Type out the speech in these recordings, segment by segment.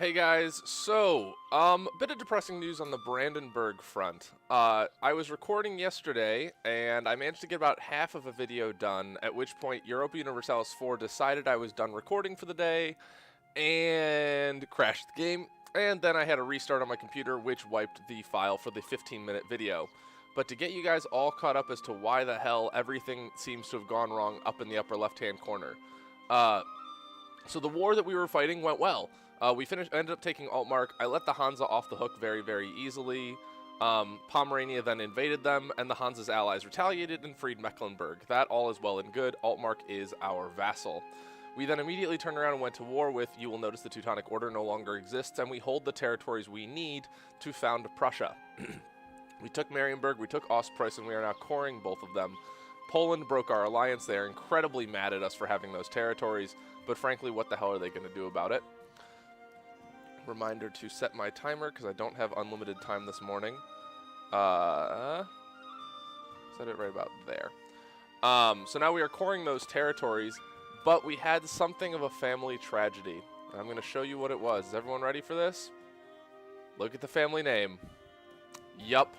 Hey guys, so, bit of depressing news on the Brandenburg front. I was recording yesterday, and I managed to get about half of a video done, at which point Europa Universalis 4 decided I was done recording for the day, and crashed the game, and then I had a restart on my computer, which wiped the file for the 15-minute video. But to get you guys all caught up as to why the hell everything seems to have gone wrong up in the upper left-hand corner. So the war that we were fighting went well. We ended up taking Altmark. I let the Hansa off the hook very, very easily. Pomerania then invaded them, and the Hansa's allies retaliated and freed Mecklenburg. That all is well and good. Altmark is our vassal. We then immediately turned around and went to war with, you will notice the Teutonic Order no longer exists, and we hold the territories we need to found Prussia. We took Marienburg, we took Ostpreußen, and we are now coring both of them. Poland broke our alliance. They are incredibly mad at us for having those territories, but frankly, what the hell are they going to do about it? Reminder to set my timer because I don't have unlimited time this morning. Set it right about there. So now we are coring those territories, but we had something of a family tragedy. I'm going to show you what it was. Is everyone ready for this? Look at the family name. Yup.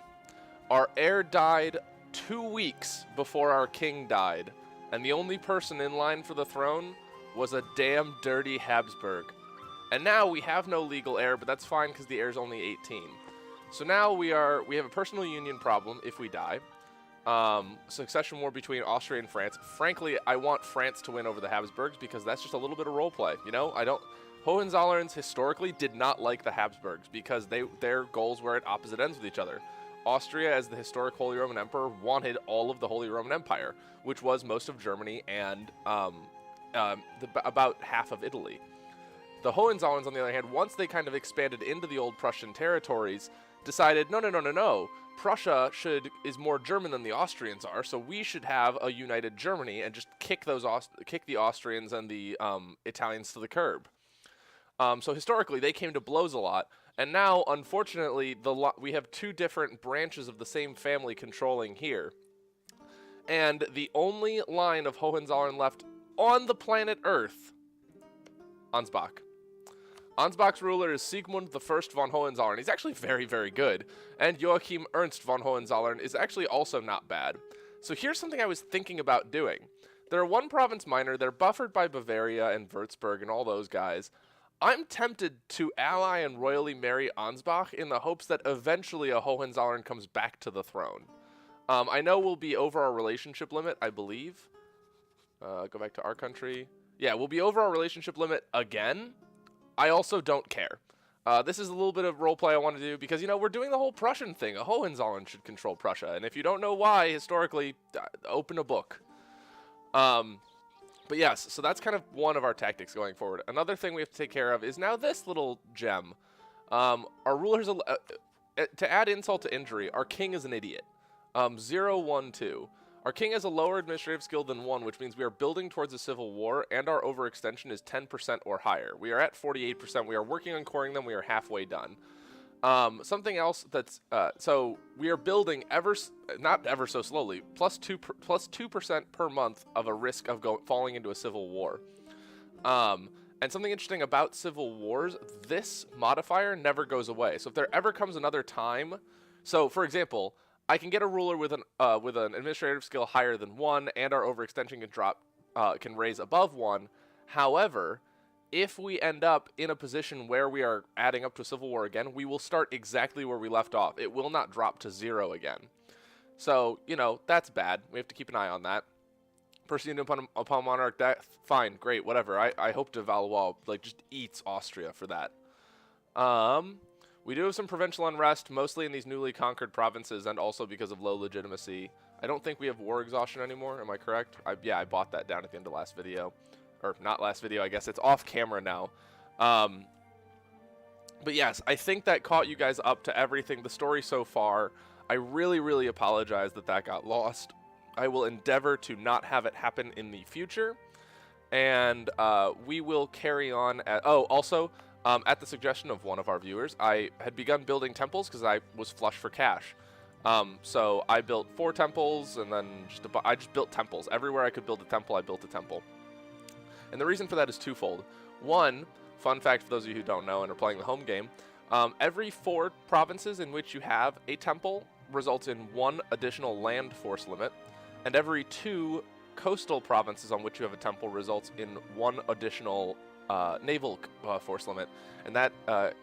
Our heir died 2 weeks before our king died, and the only person in line for the throne was a damn dirty Habsburg. And now we have no legal heir, but that's fine because the heir is only 18. So now we have a personal union problem if we die. Succession war between Austria and France. Frankly, I want France to win over the Habsburgs because that's just a little bit of roleplay. You know, Hohenzollerns historically did not like the Habsburgs because their goals were at opposite ends with each other. Austria, as the historic Holy Roman Emperor, wanted all of the Holy Roman Empire, which was most of Germany and about half of Italy. The Hohenzollerns, on the other hand, once they kind of expanded into the old Prussian territories, decided, no. Prussia is more German than the Austrians are, so we should have a united Germany and just kick the Austrians and the Italians to the curb. So historically, they came to blows a lot, and now, unfortunately, we have two different branches of the same family controlling here. And the only line of Hohenzollern left on the planet Earth, Ansbach. Ansbach's ruler is Siegmund I von Hohenzollern. He's actually very, very good. And Joachim Ernst von Hohenzollern is actually also not bad. So here's something I was thinking about doing. They're one province minor. They're buffered by Bavaria and Würzburg and all those guys. I'm tempted to ally and royally marry Ansbach in the hopes that eventually a Hohenzollern comes back to the throne. I know we'll be over our relationship limit, I believe. Go back to our country. Yeah, we'll be over our relationship limit again. I also don't care. This is a little bit of roleplay I want to do because, you know, we're doing the whole Prussian thing. A Hohenzollern should control Prussia. And if you don't know why, historically, open a book. But yes, so that's kind of one of our tactics going forward. Another thing we have to take care of is now this little gem. Our ruler's to add insult to injury, our king is an idiot. 0, 1, 2. Our king has a lower administrative skill than 1, which means we are building towards a civil war, and our overextension is 10% or higher. We are at 48%. We are working on coring them. We are halfway done. Something else that's so we are building not ever so slowly, plus 2% per month of a risk of falling into a civil war. And something interesting about civil wars, this modifier never goes away. So if there ever comes another time, so for example, I can get a ruler with an administrative skill higher than 1, and our overextension can raise above 1. However, if we end up in a position where we are adding up to a civil war again, we will start exactly where we left off. It will not drop to 0 again. So, you know, that's bad. We have to keep an eye on that. Proceeding upon monarch death, fine, great, whatever. I hope de Valois just eats Austria for that. We do have some provincial unrest, mostly in these newly conquered provinces, and also because of low legitimacy. I don't think we have war exhaustion anymore, am I correct? Yeah, I bought that down at the end of last video. Or not last video, I guess. It's off camera now. But yes, I think that caught you guys up to everything, the story so far. I really, really apologize that got lost. I will endeavor to not have it happen in the future. And we will carry on at... Oh, also... at the suggestion of one of our viewers, I had begun building temples because I was flush for cash. So I built 4 temples, and then I just built temples. Everywhere I could build a temple, I built a temple. And the reason for that is twofold. One, fun fact for those of you who don't know and are playing the home game, every 4 provinces in which you have a temple results in 1 additional land force limit, and every 2 coastal provinces on which you have a temple results in 1 additional naval force limit. And that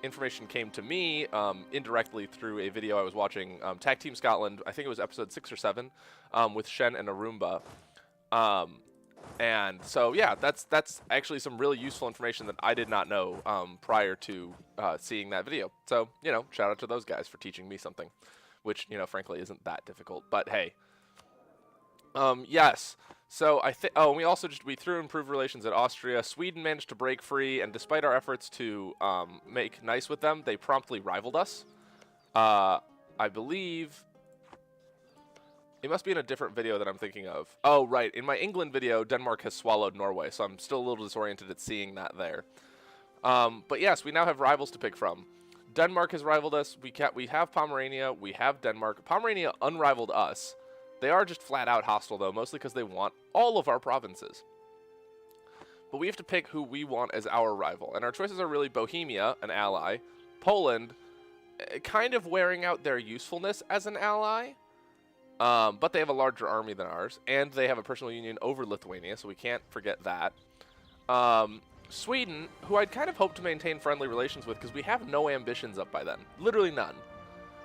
information came to me indirectly through a video I was watching, Tag Team Scotland, I think it was episode 6 or 7, with Shen and Arumba. And so, yeah, that's actually some really useful information that I did not know prior to seeing that video. So, you know, shout out to those guys for teaching me something, which, you know, frankly isn't that difficult. But hey, yes. So I think, oh, and we threw improved relations at Austria. Sweden managed to break free, and despite our efforts to make nice with them, they promptly rivaled us. I believe it must be in a different video that I'm thinking of. Oh, right. In my England video, Denmark has swallowed Norway, so I'm still a little disoriented at seeing that there. But yes, we now have rivals to pick from. Denmark has rivaled us. We have Pomerania. We have Denmark. Pomerania unrivaled us. They are just flat out hostile, though, mostly because they want all of our provinces. But we have to pick who we want as our rival. And our choices are really Bohemia, an ally, Poland, kind of wearing out their usefulness as an ally, but they have a larger army than ours, and they have a personal union over Lithuania, so we can't forget that. Sweden, who I'd kind of hoped to maintain friendly relations with because we have no ambitions up by then. Literally none.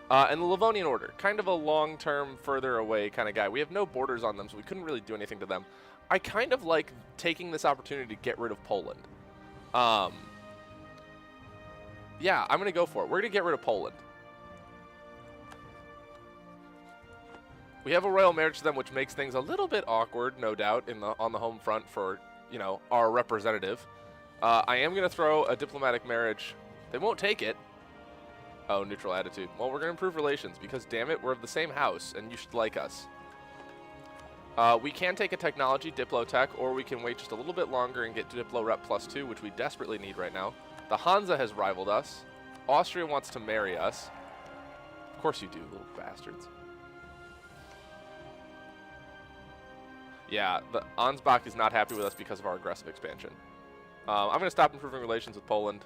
And the Livonian Order, kind of a long-term, further away kind of guy. We have no borders on them, so we couldn't really do anything to them. I kind of like taking this opportunity to get rid of Poland. Yeah, I'm going to go for it. We're going to get rid of Poland. We have a royal marriage to them, which makes things a little bit awkward, no doubt, on the home front for, you know, our representative. I am going to throw a diplomatic marriage. They won't take it. Oh, neutral attitude. Well, we're going to improve relations because, damn it, we're of the same house, and you should like us. We can take a technology, Diplotech, or we can wait just a little bit longer and get Diplo Rep +2, which we desperately need right now. The Hansa has rivaled us. Austria wants to marry us. Of course you do, little bastards. Yeah, the Ansbach is not happy with us because of our aggressive expansion. I'm going to stop improving relations with Poland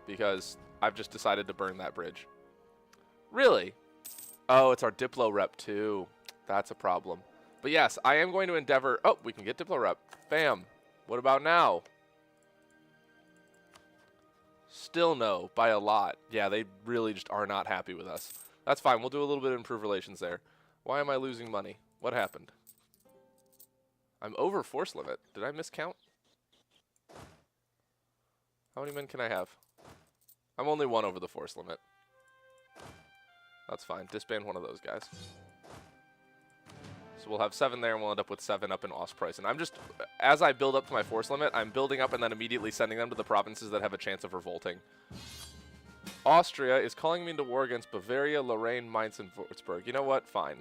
because I've just decided to burn that bridge. Really? Oh, it's our Diplo Rep too. That's a problem. But yes, I am going to endeavor... Oh, we can get Diplo Rep. Bam. What about now? Still no, by a lot. Yeah, they really just are not happy with us. That's fine. We'll do a little bit of improved relations there. Why am I losing money? What happened? I'm over force limit. Did I miscount? How many men can I have? I'm only 1 over the force limit. That's fine. Disband one of those guys. So we'll have 7 there, and we'll end up with 7 up in Ostpreußen. And I'm just, as I build up to my force limit, I'm building up and then immediately sending them to the provinces that have a chance of revolting. Austria is calling me into war against Bavaria, Lorraine, Mainz, and Würzburg. You know what? Fine.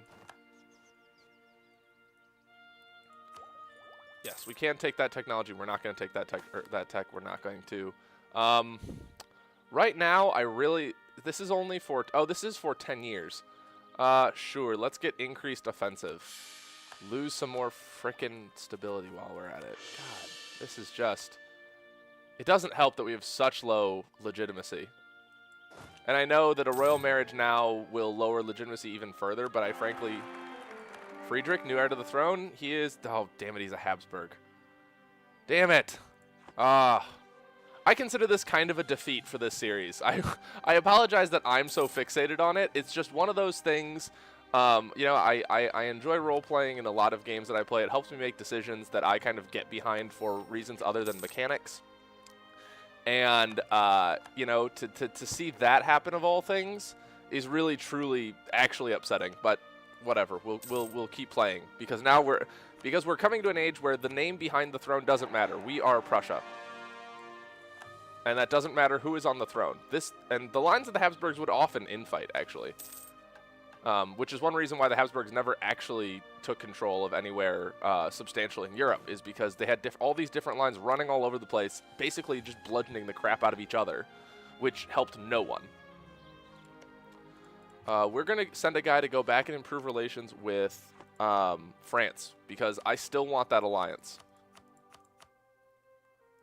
Yes, we can take that technology. We're not going to take that tech. We're not going to. Right now, I really... This is only for... Oh, this is for 10 years. Sure, let's get increased offensive. Lose some more frickin' stability while we're at it. God, this is just... It doesn't help that we have such low legitimacy. And I know that a royal marriage now will lower legitimacy even further, but I frankly... Friedrich, new heir to the throne, he is... Oh, damn it, he's a Habsburg. Damn it! I consider this kind of a defeat for this series. I apologize that I'm so fixated on it. It's just one of those things... you know, I enjoy role-playing in a lot of games that I play. It helps me make decisions that I kind of get behind for reasons other than mechanics. And, you know, to see that happen of all things is really, truly, actually upsetting. But whatever, we'll keep playing because now we're coming to an age where the name behind the throne doesn't matter. We are Prussia, and that doesn't matter who is on the throne. And the lines of the Habsburgs would often infight, actually, which is one reason why the Habsburgs never actually took control of anywhere substantial in Europe, is because they had all these different lines running all over the place, basically just bludgeoning the crap out of each other, which helped no one. We're going to send a guy to go back and improve relations with France, because I still want that alliance.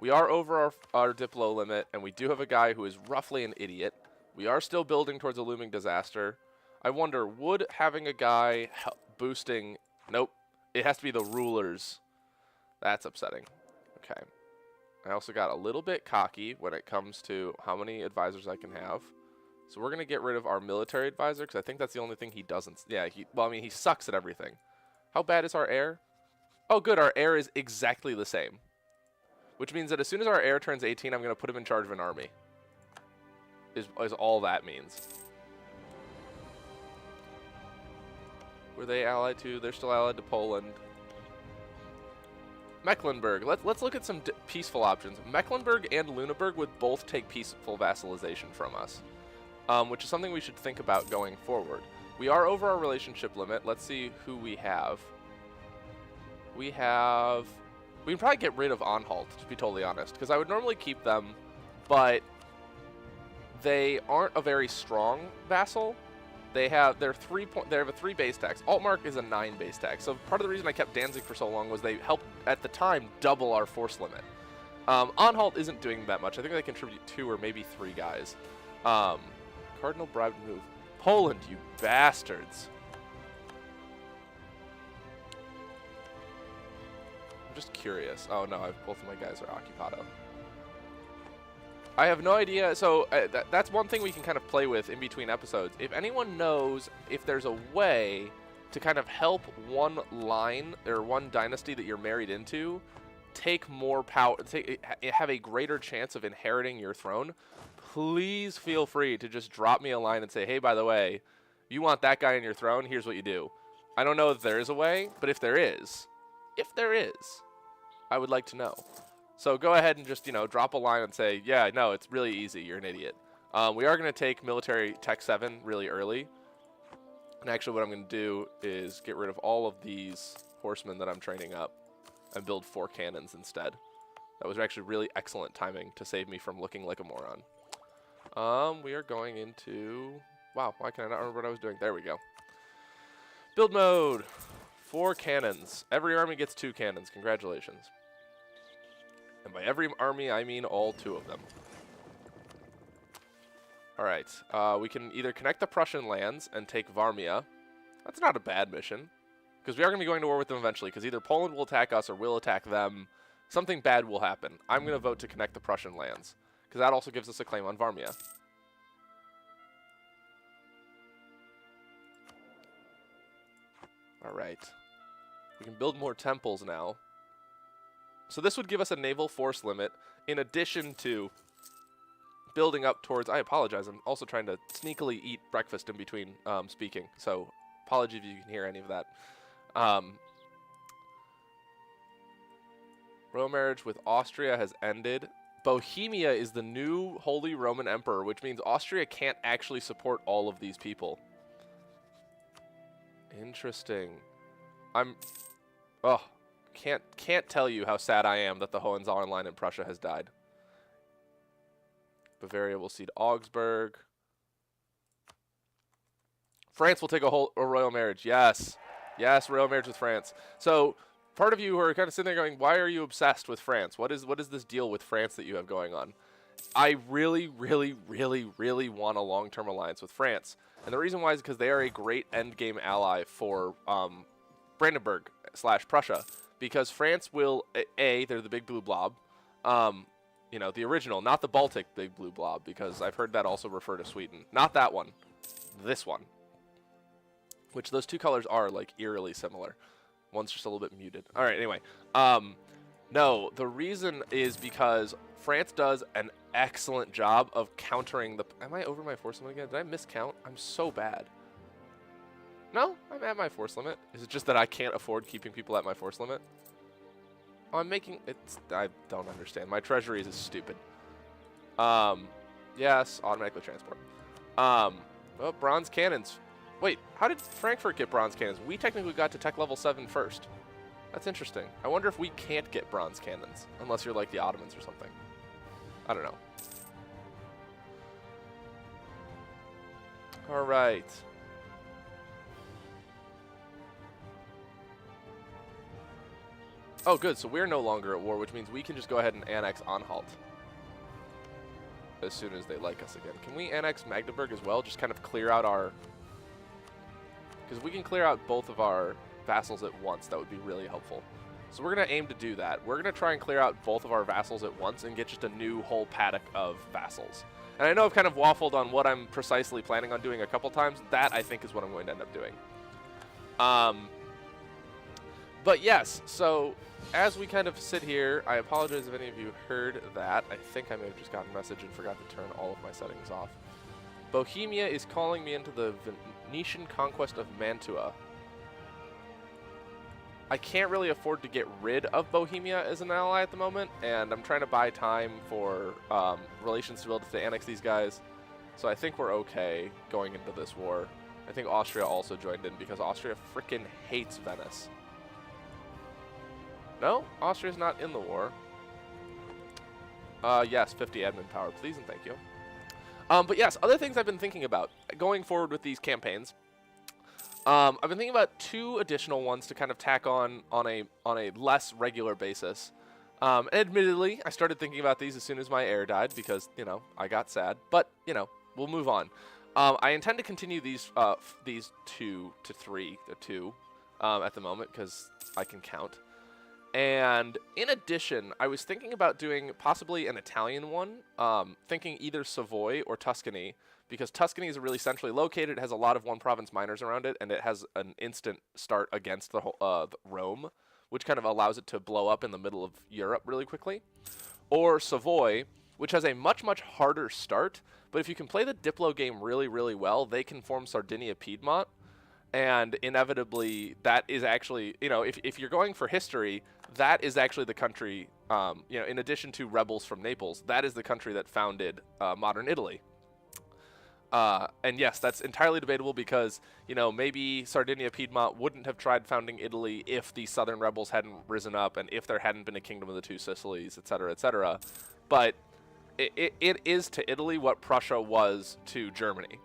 We are over our Diplo limit, and we do have a guy who is roughly an idiot. We are still building towards a looming disaster. I wonder, would having a guy boosting... Nope. It has to be the rulers. That's upsetting. Okay. I also got a little bit cocky when it comes to how many advisors I can have. So we're going to get rid of our military advisor, because I think that's the only thing he doesn't... Yeah, well, I mean, he sucks at everything. How bad is our air? Oh, good. Our air is exactly the same. Which means that as soon as our heir turns 18, I'm going to put him in charge of an army. Is all that means. Were they allied to? They're still allied to Poland. Mecklenburg. Let's look at some peaceful options. Mecklenburg and Lüneburg would both take peaceful vassalization from us, which is something we should think about going forward. We are over our relationship limit. Let's see who we have. We can probably get rid of Anhalt, to be totally honest, because I would normally keep them, but they aren't a very strong vassal. They have a 3 base tax. Altmark is a 9 base tax. So part of the reason I kept Danzig for so long was they helped at the time double our force limit. Anhalt isn't doing that much. I think they contribute 2 or maybe 3 guys. Cardinal bribed move. Poland, you bastards. I'm just curious. Oh no, both of my guys are occupado. I have no idea. So that's one thing we can kind of play with in between episodes. If anyone knows if there's a way to kind of help one line or one dynasty that you're married into take more power, have a greater chance of inheriting your throne, please feel free to just drop me a line and say, hey, by the way, you want that guy in your throne, here's what you do. I don't know if there is a way, but if there is, I would like to know. So go ahead and just, drop a line and say, yeah, no, it's really easy. You're an idiot. We are going to take military tech 7 really early. And actually what I'm going to do is get rid of all of these horsemen that I'm training up and build 4 cannons instead. That was actually really excellent timing to save me from looking like a moron. We are going into... Wow, why can I not remember what I was doing? There we go. Build mode. 4 cannons. Every army gets 2 cannons. Congratulations. And by every army, I mean all 2 of them. Alright, we can either connect the Prussian lands and take Varmia. That's not a bad mission. Because we are going to be going to war with them eventually, because either Poland will attack us or we'll attack them. Something bad will happen. I'm going to vote to connect the Prussian lands, because that also gives us a claim on Varmia. Alright. We can build more temples now. So this would give us a naval force limit in addition to building up towards... I apologize. I'm also trying to sneakily eat breakfast in between speaking. So apologies if you can hear any of that. Royal marriage with Austria has ended. Bohemia is the new Holy Roman Emperor, which means Austria can't actually support all of these people. Interesting. Can't tell you how sad I am that the Hohenzollern line in Prussia has died. Bavaria will cede Augsburg. France will take a royal marriage. Yes. Yes, royal marriage with France. So part of you who are kind of sitting there going, why are you obsessed with France? What is this deal with France that you have going on? I really, really, really, really want a long-term alliance with France. And the reason why is because they are a great endgame ally for Brandenburg/Prussia. Because France will, they're the big blue blob. The original, not the Baltic big blue blob, because I've heard that also refer to Sweden. Not that one. This one. Which those 2 colors are, like, eerily similar. One's just a little bit muted. All right, anyway. No, the reason is because France does an excellent job of countering the... Am I over my force limit again? Did I miscount? I'm so bad. No, I'm at my force limit. Is it just that I can't afford keeping people at my force limit? Oh, I'm making... I don't understand. My treasury is stupid. Yes, automatically transport. Oh, bronze cannons. Wait, how did Frankfurt get bronze cannons? We technically got to tech level 7 first. That's interesting. I wonder if we can't get bronze cannons, unless you're like the Ottomans or something. I don't know. All right. Oh, good. So we're no longer at war, which means we can just go ahead and annex Anhalt as soon as they like us again. Can we annex Magdeburg as well? Just kind of clear out our... Because we can clear out both of our vassals at once. That would be really helpful. So we're going to aim to do that. We're going to try and clear out both of our vassals at once and get just a new whole paddock of vassals. And I know I've kind of waffled on what I'm precisely planning on doing a couple times. That, I think, is what I'm going to end up doing. But yes, so as we kind of sit here, I apologize if any of you heard that. I think I may have just gotten a message and forgot to turn all of my settings off. Bohemia is calling me into the Venetian conquest of Mantua. I can't really afford to get rid of Bohemia as an ally at the moment, and I'm trying to buy time for relations to be able to annex these guys. So I think we're okay going into this war. I think Austria also joined in because Austria frickin' hates Venice. No, Austria's not in the war. Yes, 50 admin power, please and thank you. But yes, other things I've been thinking about going forward with these campaigns. I've been thinking about 2 additional ones to kind of tack on a less regular basis. Admittedly, I started thinking about these as soon as my heir died because, you know, I got sad. But, you know, we'll move on. I intend to continue these 2 to 3 to 2 at the moment because I can count. And in addition, I was thinking about doing possibly an Italian one, thinking either Savoy or Tuscany, because Tuscany is really centrally located, it has a lot of one-province minors around it, and it has an instant start against the whole, Rome, which kind of allows it to blow up in the middle of Europe really quickly. Or Savoy, which has a much, much harder start, but if you can play the Diplo game really, really well, they can form Sardinia-Piedmont, and inevitably that is actually, you know, if you're going for history, that is actually the country, you know, in addition to rebels from Naples, that is the country that founded modern Italy. And yes, that's entirely debatable because, you know, maybe Sardinia-Piedmont wouldn't have tried founding Italy if the southern rebels hadn't risen up and if there hadn't been a kingdom of the 2 Sicilies, etc., etc. But it is to Italy what Prussia was to Germany.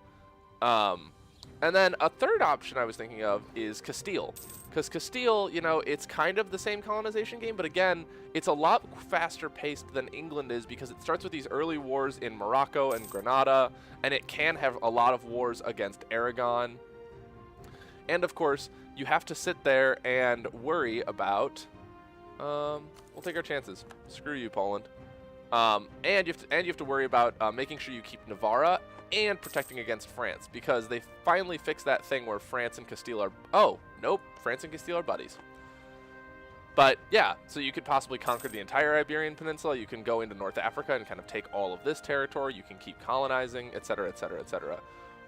And then a third option I was thinking of is Castile. Because Castile, you know, it's kind of the same colonization game, but again, it's a lot faster paced than England is because it starts with these early wars in Morocco and Granada, and it can have a lot of wars against Aragon. And of course, you have to sit there and worry about, we'll take our chances. Screw you, Poland. And you have to worry about making sure you keep Navarra and protecting against France, because they finally fixed that thing where France and Castile are... Oh, nope, France and Castile are buddies. But yeah, so you could possibly conquer the entire Iberian Peninsula, you can go into North Africa and kind of take all of this territory, you can keep colonizing, etc., etc., etc.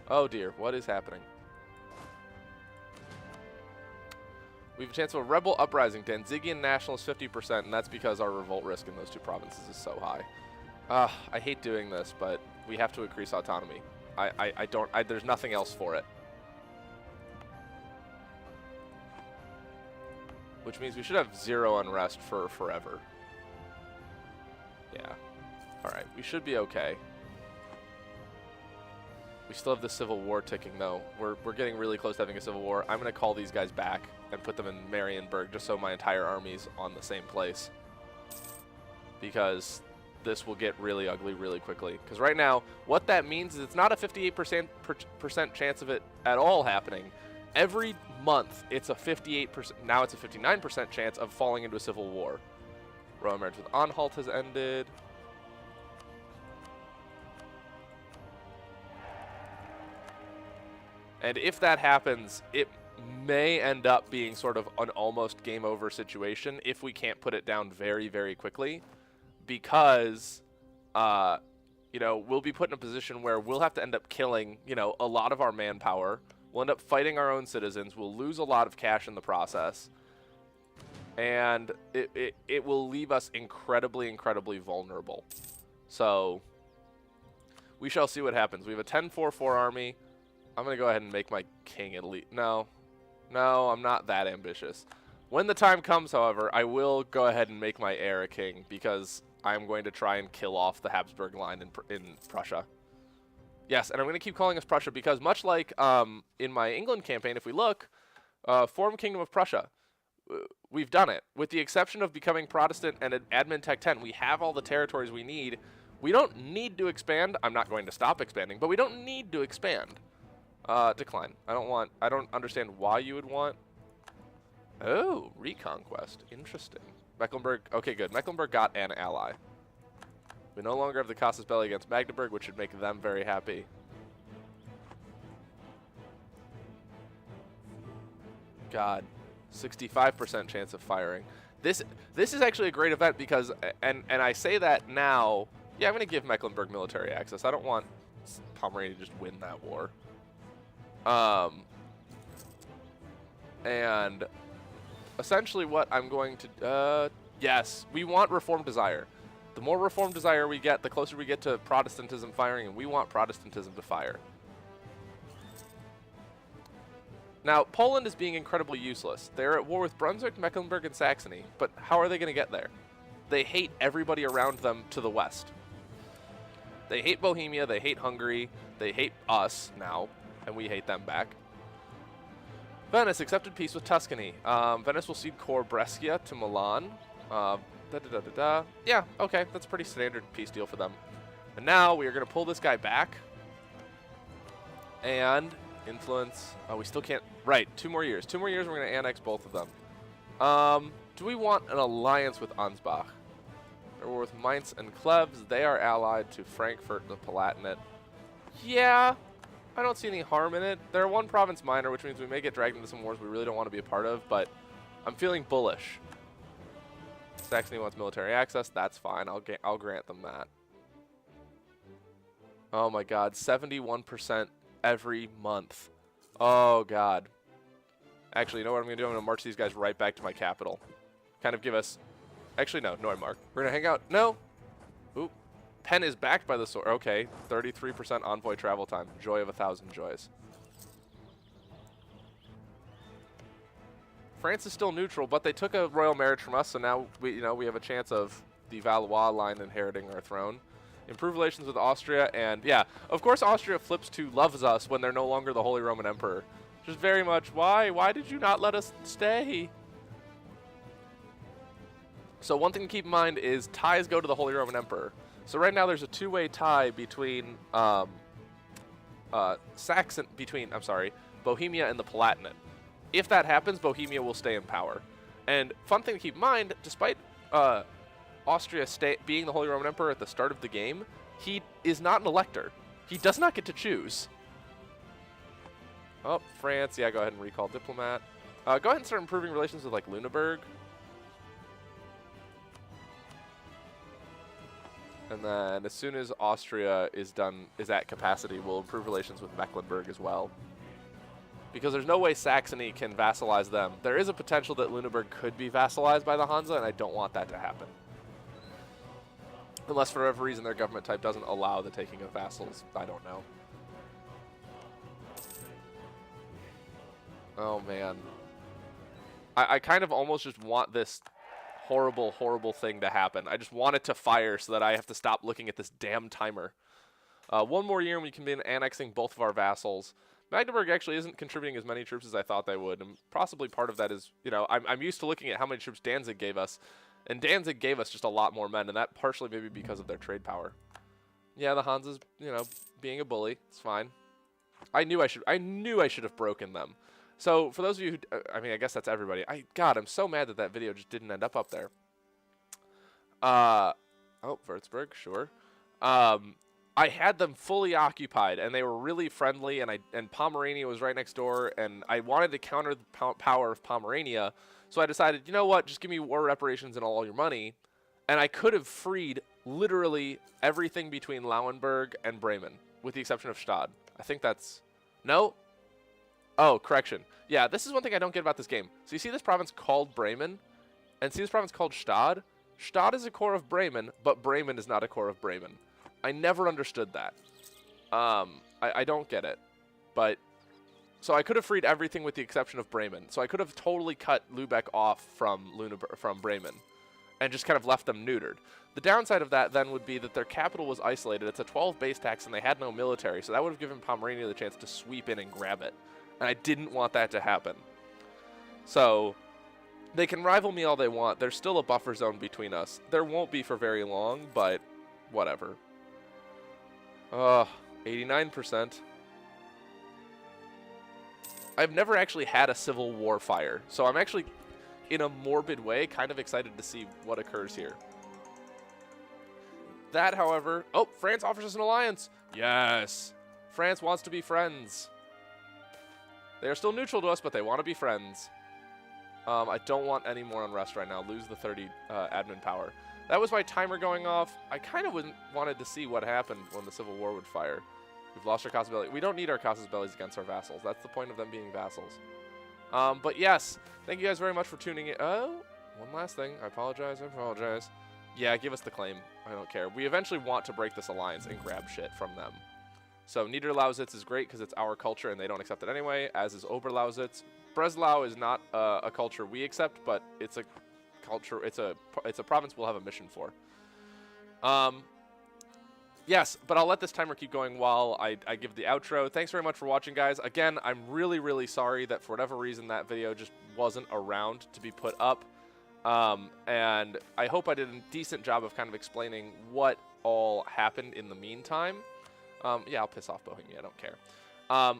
Oh dear, what is happening? We have a chance of a rebel uprising. Danzigian nationalists 50%, and that's because our revolt risk in those 2 provinces is so high. I hate doing this, but we have to increase autonomy. There's nothing else for it. Which means we should have 0 unrest for forever. Yeah. Alright, we should be okay. We still have the Civil War ticking, though. We're getting really close to having a Civil War. I'm going to call these guys back and put them in Marienburg just so my entire army's on the same place. Because this will get really ugly really quickly. Because right now, what that means is it's not a 58% chance of it at all happening. Every month, it's a 58%, now it's a 59% chance of falling into a civil war. Roman marriage with Anhalt has ended. And if that happens, it may end up being sort of an almost game over situation if we can't put it down very, very quickly. Because, you know, we'll be put in a position where we'll have to end up killing, you know, a lot of our manpower. We'll end up fighting our own citizens. We'll lose a lot of cash in the process. And it will leave us incredibly, incredibly vulnerable. So, we shall see what happens. We have a 10-4-4 army. I'm going to go ahead and make my king elite. No, I'm not that ambitious. When the time comes, however, I will go ahead and make my heir a king because I'm going to try and kill off the Habsburg line in Prussia. Yes, and I'm going to keep calling us Prussia because much like in my England campaign, if we look, form Kingdom of Prussia. we've done it. With the exception of becoming Protestant and an admin tech 10, we have all the territories we need. We don't need to expand. I'm not going to stop expanding, but we don't need to expand. Decline. I don't understand why you would want. Oh, reconquest. Interesting. Mecklenburg. Okay, good. Mecklenburg got an ally. We no longer have the casus belli against Magdeburg, which should make them very happy. God, 65% chance of firing. This is actually a great event because, and I say that now. Yeah, I'm going to give Mecklenburg military access. I don't want Pomerania to just win that war. And essentially what I'm going to, yes, we want reform desire. The more reform desire we get, the closer we get to Protestantism firing, and we want Protestantism to fire. Now, Poland is being incredibly useless. They're at war with Brunswick, Mecklenburg, and Saxony, but how are they going to get there? They hate everybody around them to the west. They hate Bohemia, they hate Hungary, they hate us now, and we hate them back. Venice accepted peace with Tuscany. Venice will cede core Brescia to Milan. Yeah, okay, that's a pretty standard peace deal for them. And now we are going to pull this guy back. And influence. Oh, we still can't. Right, 2 more years. 2 more years, we're going to annex both of them. Do we want an alliance with Ansbach? Or with Mainz and Klebs? They are allied to Frankfurt, the Palatinate. Yeah, I don't see any harm in it. They're 1 province minor, which means we may get dragged into some wars we really don't want to be a part of, but I'm feeling bullish. Saxony wants military access. That's fine. I'll grant them that. Oh my God, 71% every month. Oh God. Actually, you know what I'm going to do? I'm going to march these guys right back to my capital. Kind of give us... Actually, no, Neumark. We're going to hang out. No. Oop. Penn is backed by the sword. Okay, 33% envoy travel time. Joy of 1,000 joys. France is still neutral, but they took a royal marriage from us, so now we have a chance of the Valois line inheriting our throne. Improve relations with Austria, and yeah, of course Austria flips to loves us when they're no longer the Holy Roman Emperor. Just very much, why? Why did you not let us stay? So one thing to keep in mind is ties go to the Holy Roman Emperor. So right now there's a 2-way tie between Bohemia and the Palatinate. If that happens, Bohemia will stay in power. And fun thing to keep in mind, despite Austria being the Holy Roman Emperor at the start of the game, he is not an elector. He does not get to choose. Oh, France. Yeah, go ahead and recall diplomat. Go ahead and start improving relations with, like, Lüneburg. And then as soon as Austria is at capacity, we'll improve relations with Mecklenburg as well. Because there's no way Saxony can vassalize them. There is a potential that Lüneburg could be vassalized by the Hansa, and I don't want that to happen. Unless for whatever reason their government type doesn't allow the taking of vassals. I don't know. Oh, man. I kind of almost just want this horrible, horrible thing to happen. I just want it to fire so that I have to stop looking at this damn timer. 1 more year and we can begin annexing both of our vassals. Magdeburg actually isn't contributing as many troops as I thought they would, and possibly part of that is, I'm used to looking at how many troops Danzig gave us, and Danzig gave us just a lot more men, and that partially maybe because of their trade power. Yeah, the Hansa's, being a bully. It's fine. I knew I should have broken them. So for those of you who, I guess that's everybody. God, I'm so mad that video just didn't end up there. Oh, Würzburg, sure. I had them fully occupied, and they were really friendly, and Pomerania was right next door, and I wanted to counter the power of Pomerania, so I decided, you know what, just give me war reparations and all your money, and I could have freed literally everything between Lauenburg and Bremen, with the exception of Stade. I think that's... No? Oh, correction. Yeah, this is one thing I don't get about this game. So you see this province called Bremen, and see this province called Stade? Stade is a core of Bremen, but Bremen is not a core of Bremen. I never understood that. I don't get it. But, so I could have freed everything with the exception of Bremen. So I could have totally cut Lübeck off from Bremen and just kind of left them neutered. The downside of that then would be that their capital was isolated. It's a 12 base tax and they had no military. So that would have given Pomerania the chance to sweep in and grab it. And I didn't want that to happen. So They can rival me all they want. There's still a buffer zone between us. There won't be for very long, but whatever. 89%. I've never actually had a Civil War fire, so I'm actually, in a morbid way, kind of excited to see what occurs here. That, however... Oh, France offers us an alliance! Yes! France wants to be friends. They are still neutral to us, but they want to be friends. I don't want any more unrest right now. Lose the 30 admin power. That was my timer going off. I kind of wanted to see what happened when the Civil War would fire. We've lost our casus belli. We don't need our casus bellis against our vassals. That's the point of them being vassals. But yes, thank you guys very much for tuning in. Oh, one last thing. I apologize. Yeah, give us the claim. I don't care. We eventually want to break this alliance and grab shit from them. So Niederlausitz is great because it's our culture and they don't accept it anyway, as is Oberlausitz. Breslau is not a culture we accept, but it's a culture. It's a province we'll have a mission for. Yes, but I'll let this timer keep going while I give the outro. Thanks very much for watching, guys. Again, I'm really, really sorry that for whatever reason that video just wasn't around to be put up. And I hope I did a decent job of kind of explaining what all happened in the meantime. Yeah, I'll piss off Bohemia. I don't care.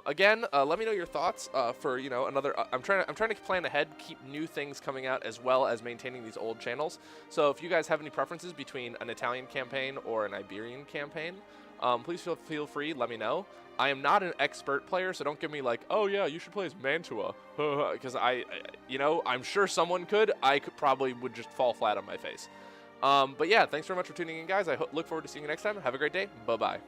Again, let me know your thoughts for, you know, another... I'm trying to plan ahead, keep new things coming out, as well as maintaining these old channels. So if you guys have any preferences between an Italian campaign or an Iberian campaign, please feel free, let me know. I am not an expert player, so don't give me like, oh yeah, you should play as Mantua, because you know, I'm sure someone could. I probably would just fall flat on my face. But yeah, thanks very much for tuning in, guys. I look forward to seeing you next time. Have a great day. Bye-bye.